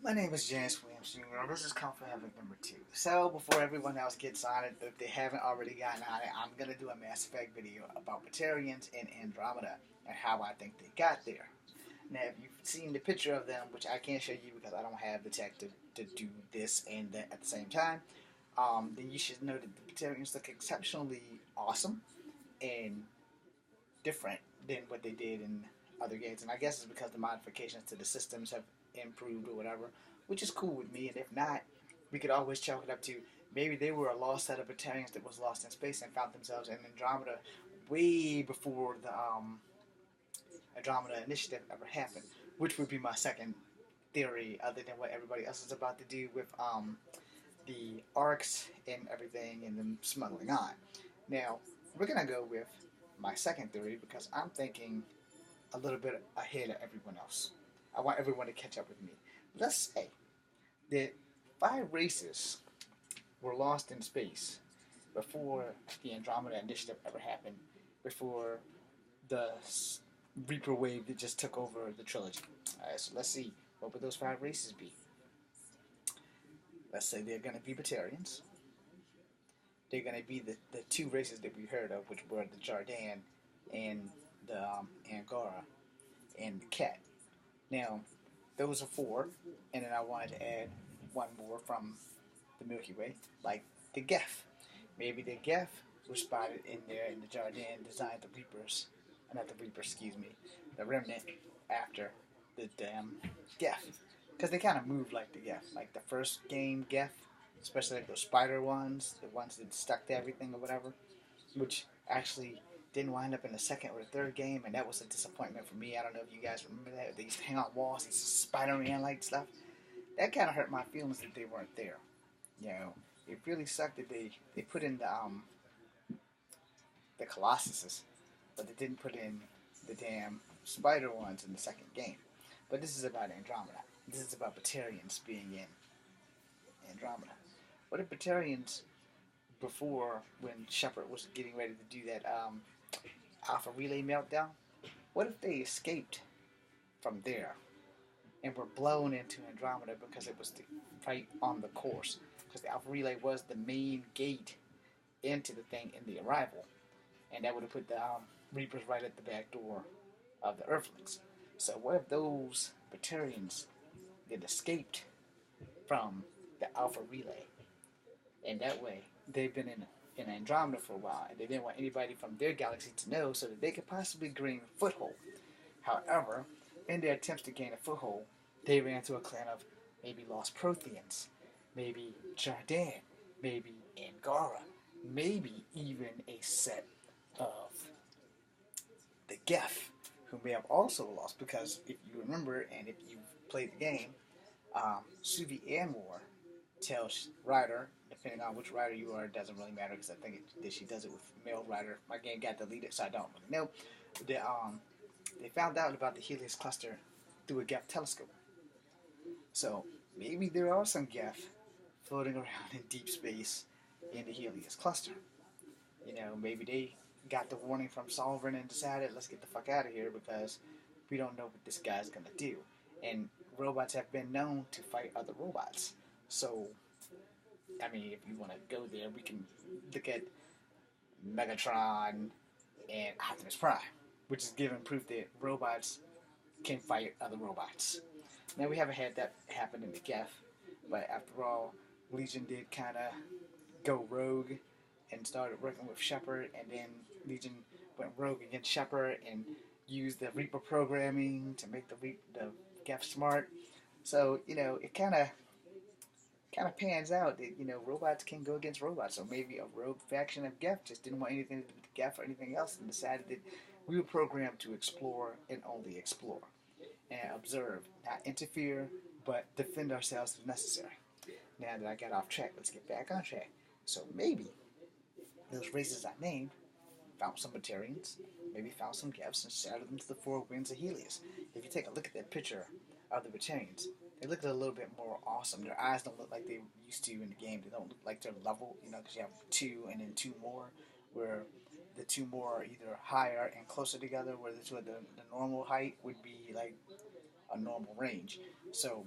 My name is James Williams Jr. This is Comfort Havoc number 2. So, before everyone else gets on it, if they haven't already gotten on it, I'm going to do a Mass Effect video about Batterians and Andromeda and how I think they got there. Now, if you've seen the picture of them, which I can't show you because I don't have the tech to do this and that at the same time, then you should know that the Batterians look exceptionally awesome and different than what they did in other games. And I guess it's because the modifications to the systems have improved or whatever, which is cool with me. And if not, we could always chalk it up to maybe they were a lost set of Batterians that was lost in space and found themselves in Andromeda way before the Andromeda initiative ever happened, which would be my second theory, other than what everybody else is about to do with the arcs and everything and them smuggling on. Now, we're going to go with my second theory because I'm thinking a little bit ahead of everyone else. I want everyone to catch up with me. Let's say that 5 races were lost in space before the Andromeda Initiative ever happened, before the Reaper wave that just took over the trilogy. Alright, so let's see. What would those 5 races be? Let's say they're going to be Batterians. They're going to be the 2 races that we heard of, which were the Jardan and the Angara and the Cat. Now, those are 4, and then I wanted to add one more from the Milky Way, like the Geth. Maybe the Geth were spotted in there, and the Jardan designed the Reapers, not the Reapers, excuse me, the Remnant after the damn Geth. Because they kind of move like the Geth, like the first game Geth, especially like those spider ones, the ones that stuck to everything or whatever, which actually didn't wind up in the second or the third game, and that was a disappointment for me. I don't know if you guys remember that. They used to hang on walls, these Spider-Man-like stuff. That kind of hurt my feelings that they weren't there. You know, it really sucked that they put in the Colossuses, but they didn't put in the damn spider ones in the second game. But this is about Andromeda. This is about Batterians being in Andromeda. What if Batterians, before, when Shepard was getting ready to do that Alpha Relay meltdown, what if they escaped from there and were blown into Andromeda because it was right on the course? Because the Alpha Relay was the main gate into the thing in the arrival, and that would have put the Reapers right at the back door of the Earthlings. So what if those Batterians that escaped from the Alpha Relay, and that way they've been in Andromeda for a while, and they didn't want anybody from their galaxy to know so that they could possibly gain a foothold. However, in their attempts to gain a foothold, they ran into a clan of maybe lost Protheans, maybe Jardan, maybe Angara, maybe even a set of the Geth, who may have also lost, because if you remember, and if you've played the game, Suvi Anwar tells Ryder, depending on which Ryder you are, it doesn't really matter because I think that she does it with male Ryder. My game got deleted, so I don't really know. They found out about the Helios cluster through a Geth telescope. So maybe there are some Geth floating around in deep space in the Helios cluster. You know, maybe they got the warning from Sovereign and decided, let's get the fuck out of here because we don't know what this guy's gonna do. And robots have been known to fight other robots. So, I mean, if you want to go there, we can look at Megatron and Optimus Prime, which is given proof that robots can fight other robots. Now, we haven't had that happen in the Geth, but after all, Legion did kind of go rogue and started working with Shepard, and then Legion went rogue against Shepard and used the Reaper programming to make the Geth smart. So, you know, it kind of pans out that, you know, robots can go against robots. So maybe a rogue faction of Geth just didn't want anything to do with Geth or anything else and decided that we were programmed to explore and only explore and observe, not interfere, but defend ourselves if necessary. Now that I got off track, let's get back on track. So maybe those races I named found some Batterians, maybe found some Geths, and shattered them to the 4 winds of Helios. If you take a look at that picture of the Batterians, they look a little bit more awesome. Their eyes don't look like they used to in the game. They don't look like they're level, you know, because you have 2 and then 2 more, where the 2 more are either higher and closer together, where the normal height would be like a normal range. So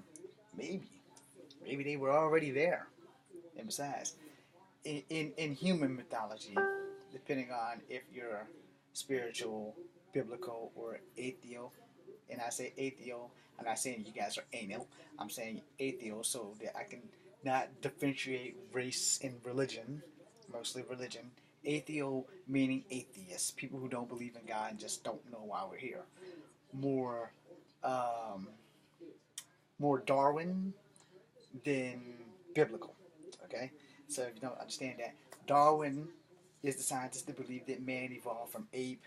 Maybe. Maybe they were already there. And besides, in human mythology, depending on if you're spiritual, biblical, or atheo, and I say atheo, I'm not saying you guys are anal, I'm saying atheo so that I can not differentiate race and religion, mostly religion. Atheo meaning atheists, people who don't believe in God and just don't know why we're here. More, um, more Darwin than biblical. Okay, so if you don't understand that, Darwin is the scientist that believed that man evolved from ape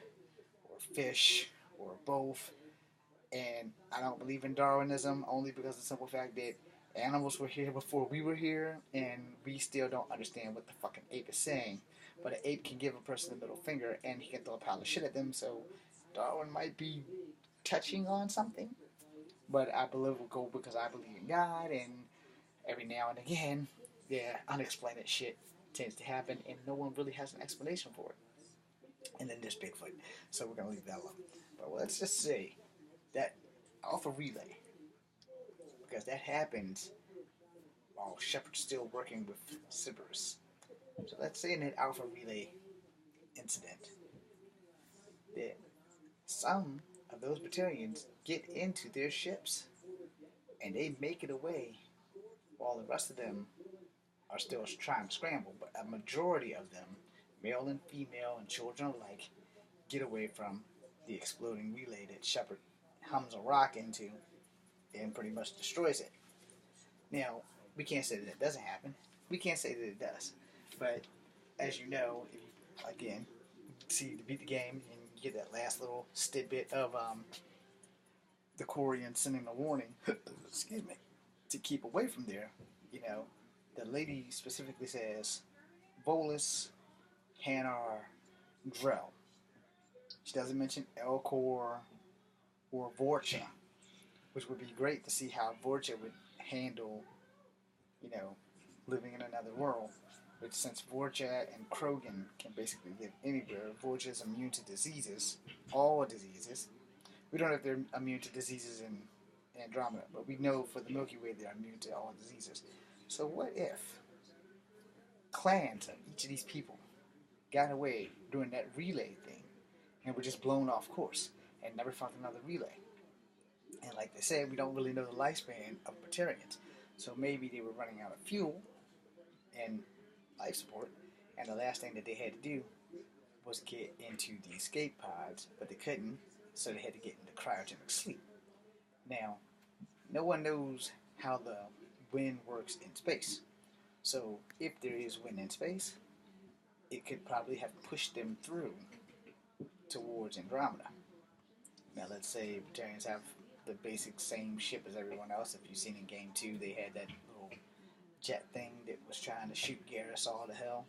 or fish or both. And I don't believe in Darwinism only because of the simple fact that animals were here before we were here, and we still don't understand what the fucking ape is saying. But an ape can give a person the middle finger, and he can throw a pile of shit at them. So Darwin might be touching on something, but I believe will go because I believe in God, and every now and again, yeah, unexplained shit tends to happen, and no one really has an explanation for it. And then there's Bigfoot, so we're gonna leave that alone. But let's just say that Alpha Relay, because that happens while Shepard's still working with Cerberus. So let's say in that Alpha Relay incident that some of those Batterians get into their ships and they make it away while the rest of them are still trying to scramble. But a majority of them, male and female and children alike, get away from the exploding relay that Shepard hums a rock into and pretty much destroys it. Now, we can't say that it doesn't happen. We can't say that it does. But as you know, if you, again, see to beat the game and you get that last little tidbit of the Quarian sending a warning, excuse me, to keep away from there. You know, the lady specifically says Volus, Hanar, Drell. She doesn't mention Elcor or Vorcha, which would be great to see how Vorcha would handle, you know, living in another world. Which, since Vorcha and Krogan can basically live anywhere, Vorcha is immune to diseases, all diseases. We don't know if they're immune to diseases in Andromeda, but we know for the Milky Way they're immune to all diseases. So what if clans of each of these people got away during that relay thing and were just blown off course and never found another relay? And like they said, we don't really know the lifespan of Batterians. So maybe they were running out of fuel and life support, and the last thing that they had to do was get into the escape pods, but they couldn't, so they had to get into cryogenic sleep. Now, no one knows how the wind works in space. So if there is wind in space, it could probably have pushed them through towards Andromeda. Now let's say Batterians have the basic same ship as everyone else. If you've seen in Game 2, they had that little jet thing that was trying to shoot Garrus all to hell,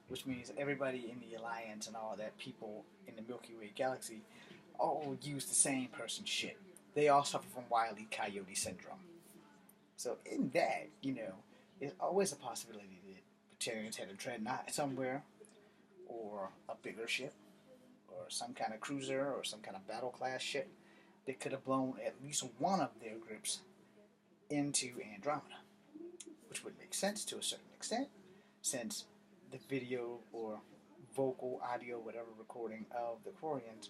which means everybody in the Alliance and all that, people in the Milky Way galaxy, all use the same person's shit. They all suffer from Wile E. Coyote syndrome. So in that, there's always a possibility that Batterians had a dreadnought somewhere, or a bigger ship, or some kind of cruiser, or some kind of battle class ship that could have blown at least one of their groups into Andromeda, which would make sense to a certain extent, since the video or vocal, audio, whatever recording of the Quarians,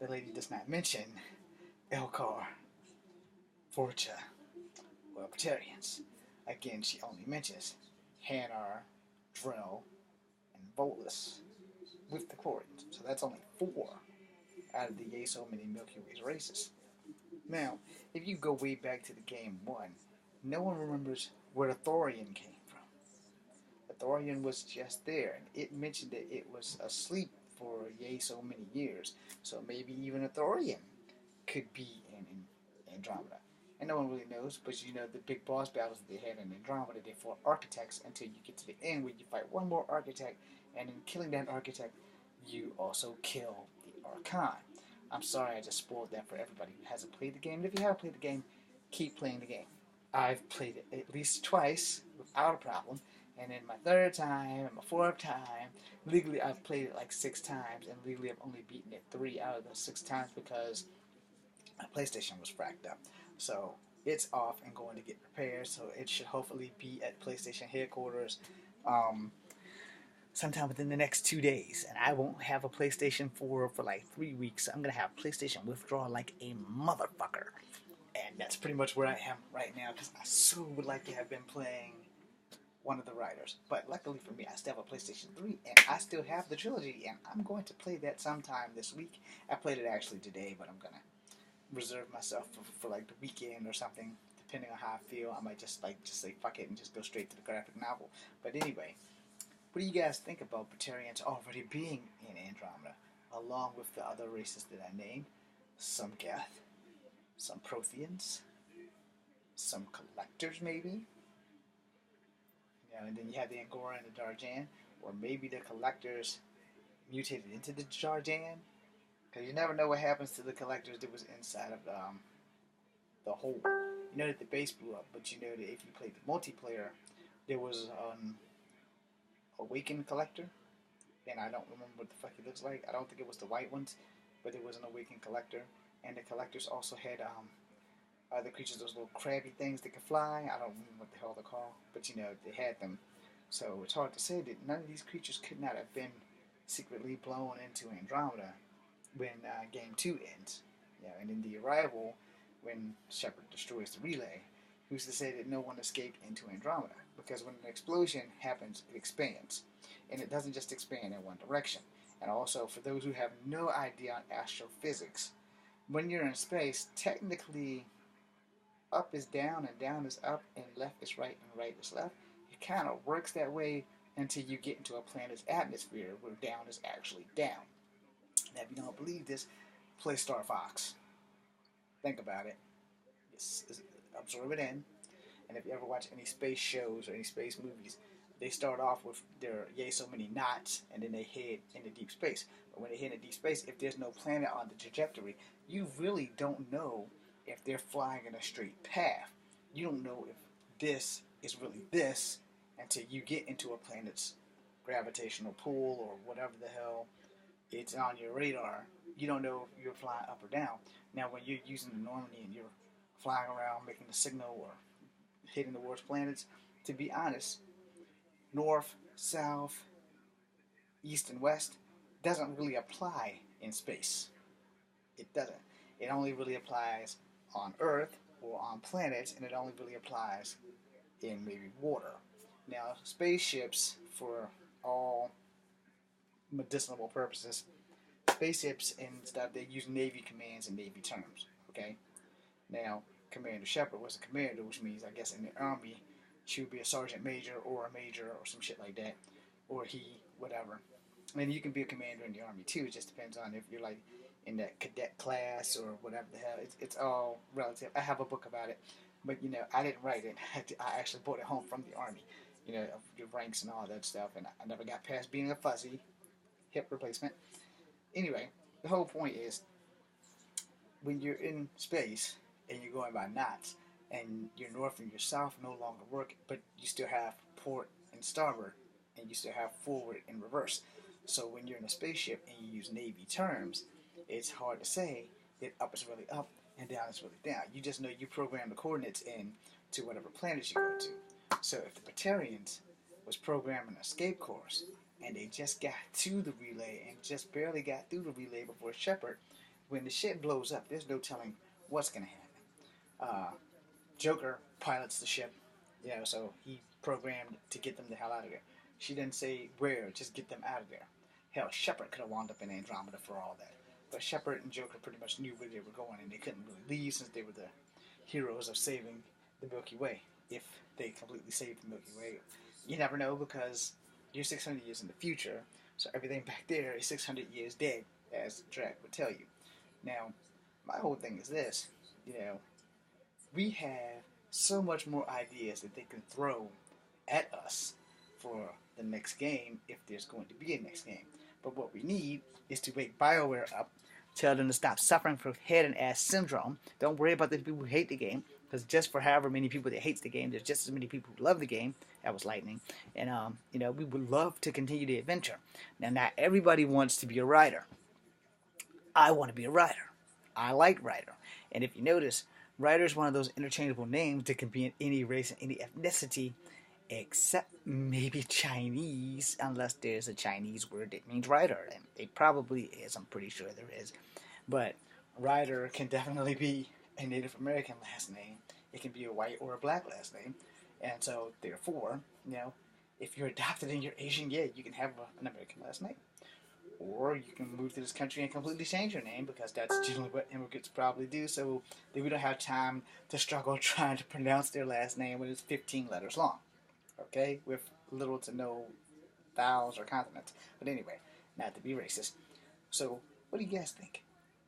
the lady does not mention Elcar, Forcha, or Batterians. Again, she only mentions Hanar, Drell, and Volus with the Quarians. So that's only 4 out of the yay so many Milky Way's races. Now, if you go way back to the game 1, no one remembers where the Thorian came from. The Thorian was just there, and it mentioned that it was asleep for yay so many years. So maybe even a Thorian could be in Andromeda. And no one really knows, but the big boss battles that they had in Andromeda, they fought architects until you get to the end where you fight one more architect, and in killing that architect, you also kill the Archon. I'm sorry I just spoiled that for everybody who hasn't played the game. And if you have played the game, keep playing the game. I've played it at least twice without a problem, and then my 3rd time and my 4th time, legally I've played it like 6 times, and legally I've only beaten it 3 out of those 6 times because my PlayStation was fracked up. So it's off and going to get repaired. So it should hopefully be at PlayStation headquarters um, sometime within the next 2 days. And I won't have a PlayStation 4 for like 3 weeks. I'm gonna have PlayStation withdrawal like a motherfucker. And that's pretty much where I am right now because I so would like to have been playing one of the Riders. But luckily for me, I still have a PlayStation 3 and I still have the trilogy, and I'm going to play that sometime this week. I played it actually today, but I'm going to reserve myself for like the weekend or something, depending on how I feel. I might just say fuck it and just go straight to the graphic novel. But anyway, what do you guys think about Batterians already being in Andromeda, along with the other races that I named? Some Geth, some Protheans, some Collectors maybe? You know, and then you have the Angora and the Darjan, or maybe the Collectors mutated into the Darjan, because you never know what happens to the Collectors that was inside of the hole. You know that the base blew up, but you know that if you played the multiplayer, there was an Awakened Collector, and I don't remember what the fuck he looks like. I don't think it was the white ones, but there was an Awakened Collector, and the Collectors also had other creatures, those little crabby things that can fly. I don't remember what the hell they're called, but you know, they had them. So it's hard to say that none of these creatures could not have been secretly blown into Andromeda when Game 2 ends. You know, and in the Arrival, when Shepard destroys the relay, who's to say that no one escaped into Andromeda? Because when an explosion happens, it expands. And it doesn't just expand in one direction. And also, for those who have no idea on astrophysics, when you're in space, technically up is down and down is up and left is right and right is left. It kind of works that way until you get into a planet's atmosphere where down is actually down. Now, if you don't believe this, play Star Fox. Think about it. Just absorb it in. And if you ever watch any space shows or any space movies, they start off with their yay so many knots and then they head into deep space. But when they head into deep space, if there's no planet on the trajectory, you really don't know if they're flying in a straight path. You don't know if this is really this until you get into a planet's gravitational pull or whatever the hell it's on your radar. You don't know if you're flying up or down. Now, when you're using the normally and you're flying around making a signal or hitting the worst planets, to be honest, north, south, east, and west doesn't really apply in space. It doesn't. It only really applies on Earth or on planets, and it only really applies in maybe water. Now, spaceships, for all medicinal purposes, spaceships and stuff, they use Navy commands and Navy terms. Okay? Now, Commander Shepard was a commander, which means, I guess, in the Army, she would be a sergeant major or a major or some shit like that. Or he, whatever. And you can be a commander in the Army, too. It just depends on if you're, like, in that cadet class or whatever the hell. It's all relative. I have a book about it, but you know, I didn't write it. I actually brought it home from the Army, you know, the ranks and all that stuff, and I never got past being a fuzzy hip replacement. Anyway, the whole point is, when you're in space and you're going by knots, and your north and your south no longer work, but you still have port and starboard, and you still have forward and reverse. So when you're in a spaceship and you use Navy terms, it's hard to say that up is really up and down is really down. You just know you program the coordinates in to whatever planet you go to. So if the Batterians was programming an escape course and they just got to the relay and just barely got through the relay before Shepard, when the shit blows up, there's no telling what's going to happen. Joker pilots the ship, you know, so he programmed to get them the hell out of there. She didn't say where, just get them out of there. Hell, Shepard could have wound up in Andromeda for all that. But Shepard and Joker pretty much knew where they were going, and they couldn't really leave since they were the heroes of saving the Milky Way. If they completely saved the Milky Way. You never know, because you're 600 years in the future, so everything back there is 600 years dead, as Drac would tell you. Now, my whole thing is this, you know, we have so much more ideas that they can throw at us for the next game, if there's going to be a next game. But what we need is to wake BioWare up, tell them to stop suffering from head and ass syndrome. Don't worry about the people who hate the game, because just for however many people that hates the game, there's just as many people who love the game. That was lightning. And, you know, we would love to continue the adventure. Now, not everybody wants to be a writer. I want to be a writer. I like writer. And if you notice, Ryder is one of those interchangeable names that can be in any race and any ethnicity, except maybe Chinese, unless there's a Chinese word that means Ryder. And it probably is, I'm pretty sure there is. But Ryder can definitely be a Native American last name. It can be a white or a black last name. And so, therefore, if you're adopted and you're Asian, yeah, you can have an American last name. Or you can move to this country and completely change your name, because that's generally what immigrants probably do, so that we don't have time to struggle trying to pronounce their last name when it's 15 letters long. Okay? With little to no vowels or consonants. But anyway, not to be racist. So, what do you guys think?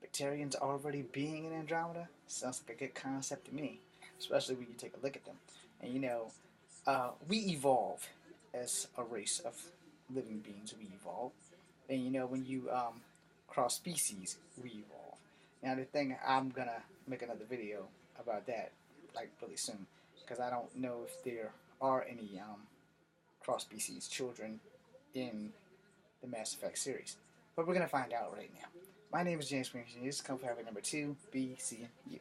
Batterians already being in Andromeda? Sounds like a good concept to me, especially when you take a look at them. And we evolve as a race of living beings. We evolve, and when you cross species, we evolve. Now the thing, I'm gonna make another video about that, like really soon, because I don't know if there are any cross species children in the Mass Effect series, but we're gonna find out right now. My name is James Green. This is Comfort Habit number 2, B, C, U.